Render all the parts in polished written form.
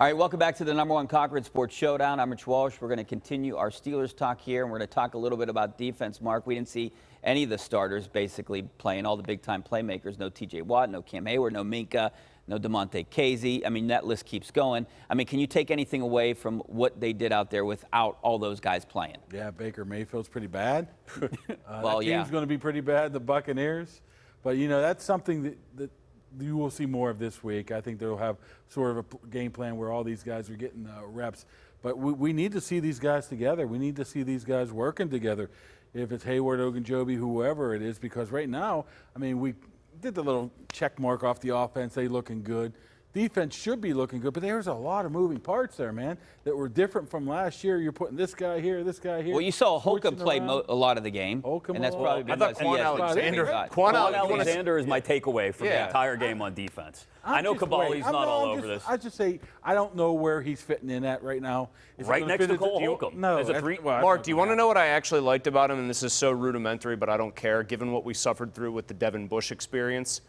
All right, welcome back to the #1 Cochran Sports Showdown. I'm Rich Walsh. We're going to continue our Steelers talk here, and we're going to talk a little bit about defense. Mark, we didn't see any of the starters basically playing, all the big-time playmakers. No T.J. Watt, no Cam Hayward, no Minka, no DeMonte Casey. I mean, that list keeps going. I mean, can you take anything away from what they did out there without all those guys playing? Yeah, Baker Mayfield's pretty bad. Well, that team's going to be pretty bad, the Buccaneers. But, you know, that's something that you will see more of this week. I think they'll have sort of a game plan where all these guys are getting reps. But we need to see these guys together. We need to see these guys working together, if it's Hayward, Ogunjobi, whoever it is, because right now, I mean, we did the little check mark off the offense. They looking good. Defense should be looking good, but there's a lot of moving parts there, man, that were different from last year. You're putting this guy here, this guy here. Well, you saw Holcomb play a lot of the game, and that's probably been I thought Quan Alexander is my takeaway from the entire game on defense. I know Kaboly's not all over this. I just say I don't know where he's fitting in at right now. Right next to Cole Holcomb. No. Mark, do you want to know what I actually liked about him? And this is so rudimentary, but I don't care, given what we suffered through with the Devin Bush experience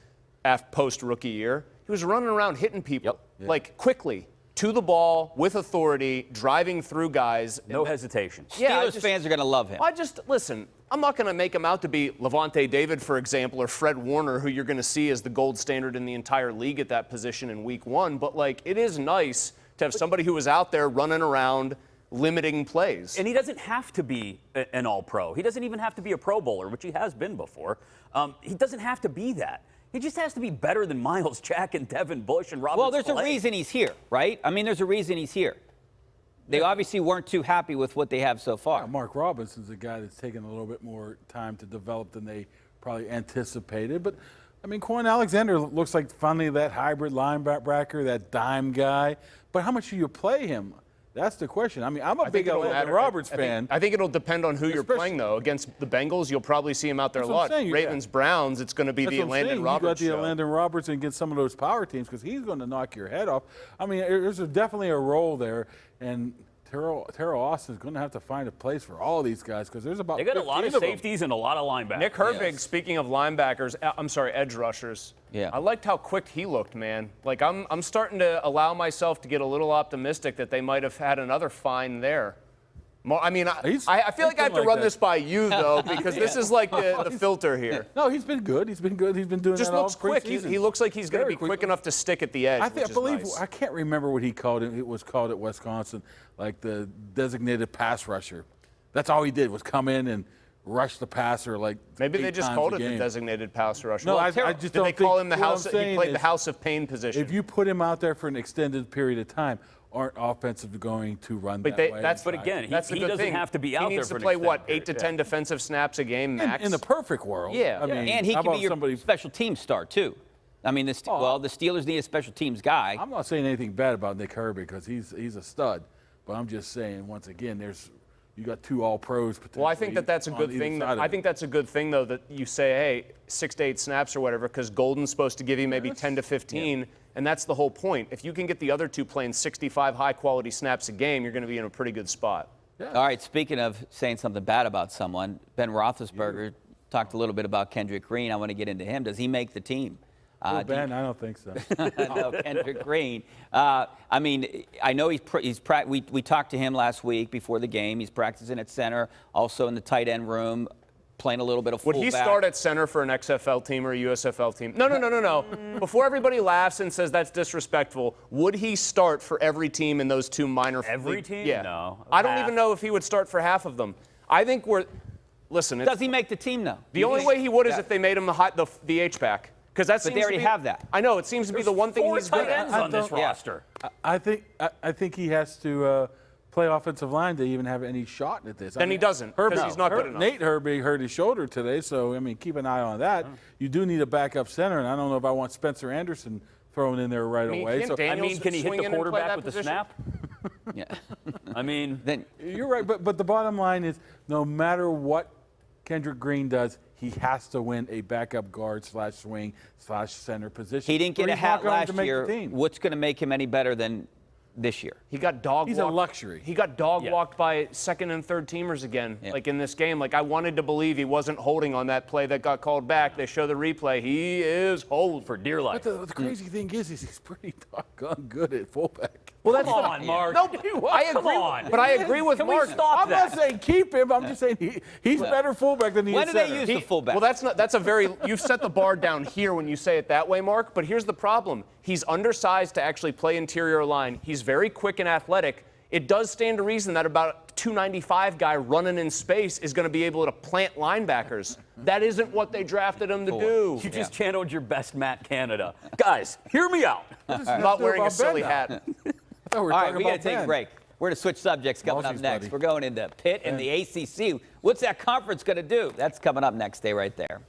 post-rookie year. He was running around hitting people, like quickly, to the ball, with authority, driving through guys. No hesitation. Steelers fans are going to love him. Listen, I'm not going to make him out to be Levante David, for example, or Fred Warner, who you're going to see as the gold standard in the entire league at that position in week one. But, like, it is nice to have somebody who was out there running around, limiting plays. And he doesn't have to be an all-pro. He doesn't even have to be a Pro Bowler, which he has been before. He doesn't have to be that. He just has to be better than Miles Jack and Devin Bush and Robert. Well, there's a reason he's here, right? I mean, there's a reason he's here. They obviously weren't too happy with what they have so far. Yeah, Mark Robinson's a guy that's taken a little bit more time to develop than they probably anticipated. But, I mean, Quan Alexander looks like finally that hybrid linebacker, that dime guy. But how much do you play him? That's the question. I mean, I'm a big Landon Roberts fan. I think it'll depend on who you're playing, though. Against the Bengals, you'll probably see him out there a lot. Ravens, Browns, it's going to be the Landon Roberts show. You got the Landon Roberts and get some of those power teams because he's going to knock your head off. I mean, there's definitely a role there, and Terrell Austin's going to have to find a place for all these guys because there's about 15 They got a lot of safeties and a lot of linebackers. Nick Herbig, speaking of linebackers, edge rushers. Yeah. I liked how quick he looked, man. Like, I'm starting to allow myself to get a little optimistic that they might have had another find there. I mean, I feel like I have to run this by you, though, because this is like the filter here. No, he's been good. He's been good. He's been doing just that all looks quick. He looks like he's going to be quick enough to stick at the edge. I can't remember what he called it. It was called at Wisconsin, like the designated pass rusher. That's all he did was come in and rush the passer like maybe they just called it the designated pass rusher. No, I just don't think call him the house. He played the house of pain position. If you put him out there for an extended period of time, aren't offensive going to run that way? But again, he doesn't have to be out there. He needs to play, 8 to 10 defensive snaps a game max? In the perfect world. Yeah. I mean, and he can be your special team star, too. I mean, the Steelers need a special teams guy. I'm not saying anything bad about Nick Herbig because he's a stud. But I'm just saying, once again, you got 2 all-pros potentially. Well, I think that's a good thing. I think that's a good thing, though, that you say, hey, 6 to 8 snaps or whatever, because Golden's supposed to give you maybe 10 to 15, and that's the whole point. If you can get the other 2 playing 65 high-quality snaps a game, you're going to be in a pretty good spot. Yeah. All right, speaking of saying something bad about someone, Ben Roethlisberger talked a little bit about Kendrick Green. I want to get into him. Does he make the team? Ben, I don't think so. No, Kendrick Green. I mean, I know we talked to him last week before the game. He's practicing at center, also in the tight end room, playing a little bit of fullback. Would he start at center for an XFL team or a USFL team? No. Before everybody laughs and says that's disrespectful, would he start for every team in those 2 minor? Every team? Yeah. No. I don't even know if he would start for half of them. I think listen. Does he make the team, though? The only way he would is if they made him the H-back. But they already have that. I know. It seems to be the one thing he's good at. On this roster. I think he has to play offensive line to even have any shot at this. Then he doesn't, because he's not good enough. Nate Herbig hurt his shoulder today, so, I mean, keep an eye on that. You do need a backup center, and I don't know if I want Spencer Anderson thrown in there right away. So, can he hit the quarterback with the snap? Yeah. I mean, then you're right, but the bottom line is no matter what Kendrick Green does, he has to win a backup guard / swing / center position. He didn't get a hat last year. What's going to make him any better than this year? He got dog walked. He's a luxury. He got dog walked by second and third teamers again, like in this game. Like, I wanted to believe he wasn't holding on that play that got called back. They show the replay. He is holding for dear life. But the crazy thing is he's pretty doggone good at fullback. Well, that's Come on, Mark. No, I agree. Come on. But I agree with Can Mark. we stop I'm that? not saying keep him. I'm just saying he's better fullback than he When is do they center. use the fullback? Well, that's a very you've set the bar down here when you say it that way, Mark. But here's the problem: he's undersized to actually play interior line. He's very quick and athletic. It does stand to reason that about a 295 guy running in space is going to be able to plant linebackers. That isn't what they drafted him to do. You just channeled your best Matt Canada. Guys, hear me out. I'm not wearing a about silly Ben hat. All All right, we got to take a break. We're going to switch subjects coming up Walshy's next. buddy. We're going into Pitt and the ACC. What's that conference going to do? That's coming up next. Stay right there.